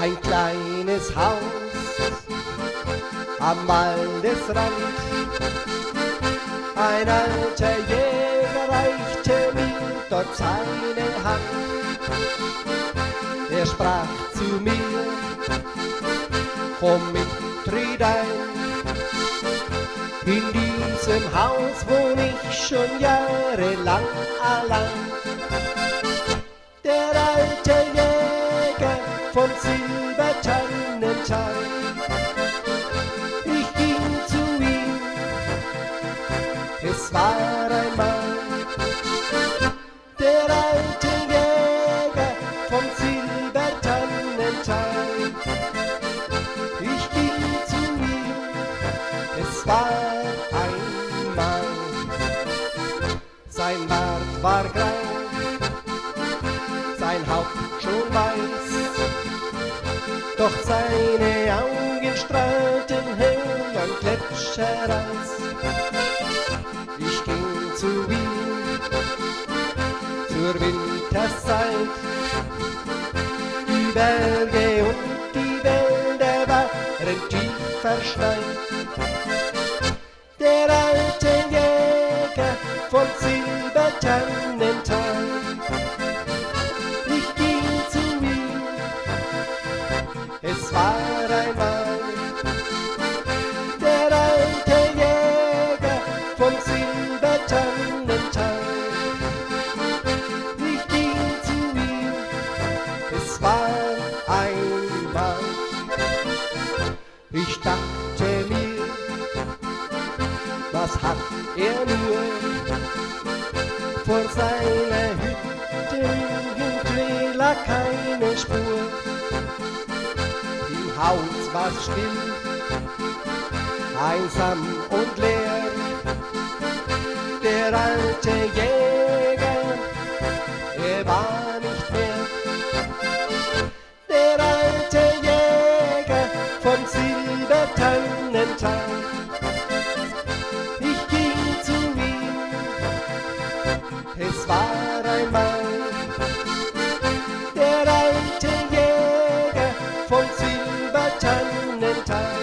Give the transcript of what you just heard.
Ein kleines Haus am Waldesrand. Ein alter Jäger reichte mir dort seine Hand. Er sprach zu mir: komm mit, tritt ein. In diesem Haus wohn ich schon jahrelang allein. Der alte Jäger vom Silbertannental. Ich ging zu ihm, es war einmal der alte Jäger vom Silbertannental. Ich ging zu ihm, es war einmal. Sein Bart war grau, sein Haupt schon weiß, doch seine Augen strahlten hell an Gletschereis. Ich ging zu ihm zur Winterzeit. Die Berge und die Wälder waren tief verschneit. Der alte Jäger vom Silbertannental. Ich ging zu ihm, es war einmal der alte Jäger vom Silbertannental. Ich ging zu ihm, es war einmal. Ich dachte mir, was hat er nur vor seiner Hütte? Nirgendwo lag keine Spur. Im Haus war's still, einsam und leer. Der alte Jäger, er war nicht mehr. Der alte Jäger vom Silbertannental. Ich ging zu ihm, es war einmal der alte Jäger vom Silbertannental.